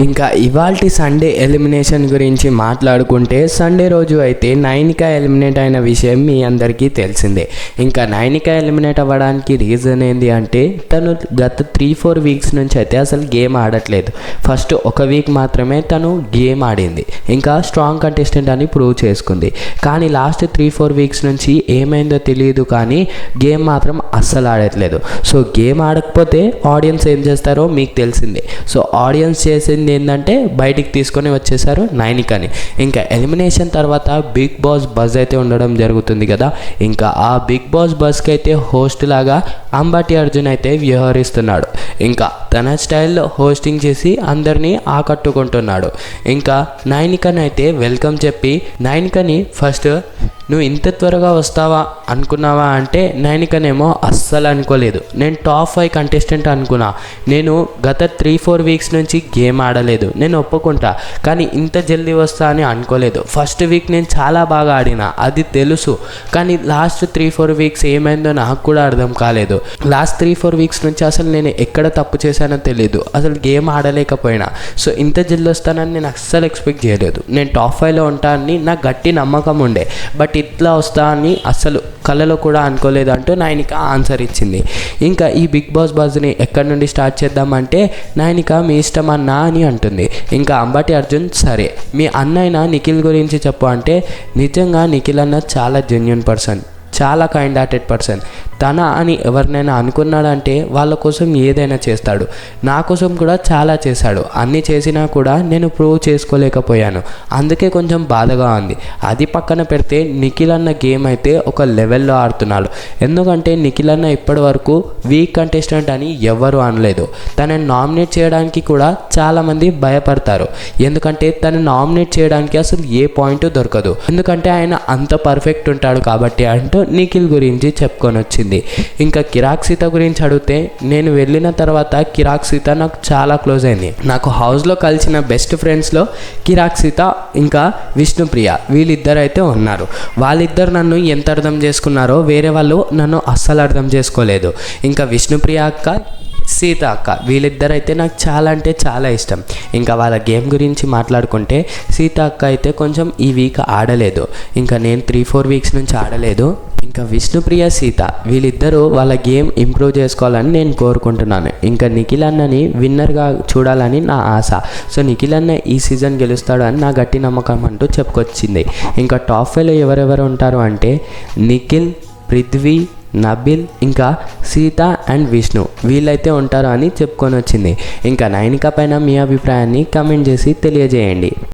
ఇంకా ఇవాల్టి Sunday elimination గురించి మాట్లాడుకుంటే సండే రోజు అయితే నైనిక ఎలిమినేట్ అయిన విషయం మీ అందరికీ తెలిసిందే. ఇంకా నైనిక ఎలిమినేట్ అవ్వడానికి రీజన్ ఏంటి అంటే తను గత 3-4 వీక్స్ నుంచి అయితే అసలు గేమ్ ఆడట్లేదు. ఫస్ట్ ఒక వీక్ మాత్రమే తను గేమ్ ఆడింది, ఇంకా స్ట్రాంగ్ కంటెస్టెంట్ అని ప్రూవ్ చేసుకుంది. కానీ లాస్ట్ 3-4 వీక్స్ నుంచి ఏమైందో తెలియదు, కానీ గేమ్ మాత్రం అస్సలు ఆడట్లేదు. సో గేమ్ ఆడకపోతే ఆడియన్స్ ఏం చేస్తారో మీకు తెలిసిందే. సో ఆడియన్స్ చేసింది ఏంటంటే బయటికి తీసుకొని వచ్చేసారు నైనికని. ఇంకా ఎలిమినేషన్ తర్వాత బిగ్ బాస్ బజ్ అయితే ఉండడం జరుగుతుంది కదా. ఇంకా ఆ బిగ్ బాస్ బజ్కి అయితే హోస్ట్ లాగా అంబటి అర్జున్ అయితే వ్యవహరిస్తున్నాడు. ఇంకా తన స్టైల్లో హోస్టింగ్ చేసి అందరినీ ఆకట్టుకుంటున్నాడు. ఇంకా నైనికని అయితే వెల్కమ్ చెప్పి నైనికని ఫస్ట్ నువ్వు ఇంత త్వరగా వస్తావా అనుకున్నావా అంటే నైనికనేమో అస్సలు అనుకోలేదు. నేను టాప్ 5 కంటెస్టెంట్ అనుకున్నా, నేను గత 3-4 వీక్స్ నుంచి గేమ్ ఆడలేదు, నేను ఒప్పుకుంటా, కానీ ఇంత జల్దీ వస్తా అని అనుకోలేదు. ఫస్ట్ వీక్ నేను చాలా బాగా ఆడినా, అది తెలుసు, కానీ లాస్ట్ 3-4 వీక్స్ ఏమైందో నాకు కూడా అర్థం కాలేదు. లాస్ట్ 3-4 వీక్స్ నుంచి అసలు నేను ఎక్కడ తప్పు చేశానో తెలియదు, అసలు గేమ్ ఆడలేకపోయినా. సో ఇంత జల్దీ వస్తానని నేను అస్సలు ఎక్స్పెక్ట్ చేయలేదు. నేను టాప్ 5లో ఉంటానని నాకు గట్టి నమ్మకం ఉండే, బట్ ఇట్లా వస్తా అని అసలు కళ్ళలో కూడా అనుకోలేదు అంటూ నైనిక ఆన్సర్ ఇచ్చింది. ఇంకా ఈ బిగ్ బాస్ బజ్ని ఎక్కడి నుండి స్టార్ట్ చేద్దామంటే నైనిక మీ ఇష్టం అన్నా అని అంటుంది. ఇంకా అంబటి అర్జున్ సరే మీ అన్నయ్య నిఖిల్ గురించి చెప్పు అంటే నిజంగా నిఖిల్ అన్న చాలా జెన్యూన్ పర్సన్, చాలా కైండ్ హార్టెడ్ పర్సన్. తన అని ఎవరినైనా అనుకున్నాడంటే వాళ్ళ కోసం ఏదైనా చేస్తాడు. నా కోసం కూడా చాలా చేశాడు. అన్నీ చేసినా కూడా నేను ప్రూవ్ చేసుకోలేకపోయాను, అందుకే కొంచెం బాధగా ఉంది. అది పక్కన పెడితే నిఖిల్ అన్న గేమ్ అయితే ఒక లెవెల్లో ఆడుతున్నాడు. ఎందుకంటే నిఖిల్ అన్న ఇప్పటి వరకు వీక్ కంటెస్టెంట్ అని ఎవరు అనలేదు. తనని నామినేట్ చేయడానికి కూడా చాలామంది భయపడతారు, ఎందుకంటే తను నామినేట్ చేయడానికి అసలు ఏ పాయింట్ దొరకదు, ఎందుకంటే ఆయన అంత పర్ఫెక్ట్ ఉంటాడు కాబట్టి అంటూ నిఖిల్ గురించి చెప్పుకొని వచ్చింది. ఇంకా కిరాక్ సీత గురించి అడిగితే నేను వెళ్ళిన తర్వాత కిరాక్ సీత నాకు చాలా క్లోజ్ అయింది. నాకు హౌస్లో కలిసిన బెస్ట్ ఫ్రెండ్స్లో కిరాక్ సీత ఇంకా విష్ణుప్రియ వీళ్ళిద్దరు అయితే ఉన్నారు. వాళ్ళిద్దరు నన్ను ఎంత అర్థం చేసుకున్నారో వేరే వాళ్ళు నన్ను అస్సలు అర్థం చేసుకోలేదు. ఇంకా విష్ణుప్రియ అక్క, సీత అక్క వీళ్ళిద్దరైతే నాకు చాలా అంటే చాలా ఇష్టం. ఇంకా వాళ్ళ గేమ్ గురించి మాట్లాడుకుంటే సీత అక్క అయితే కొంచెం ఈ వీక్ ఆడలేదు, ఇంకా నేను 3-4 వీక్స్ నుంచి ఆడలేదు. ఇంకా విష్ణుప్రియ, సీత వీళ్ళిద్దరూ వాళ్ళ గేమ్ ఇంప్రూవ్ చేసుకోవాలని నేను కోరుకుంటున్నాను. ఇంకా నిఖిల్ అన్నని విన్నర్గా చూడాలని నా ఆశ. సో నిఖిల్ అన్న ఈ సీజన్ గెలుస్తాడు అని నా గట్టి నమ్మకం అంటూ చెప్పుకొచ్చింది. ఇంకా టాప్ 5లో ఎవరెవరు ఉంటారు అంటే నిఖిల్, పృథ్వీ, నబిల్, ఇంకా సీత అండ్ విష్ణు వీళ్ళైతే ఉంటారు అని చెప్పుకొని వచ్చింది. ఇంకా నైనిక పైన మీ అభిప్రాయాన్ని కమెంట్ చేసి తెలియజేయండి.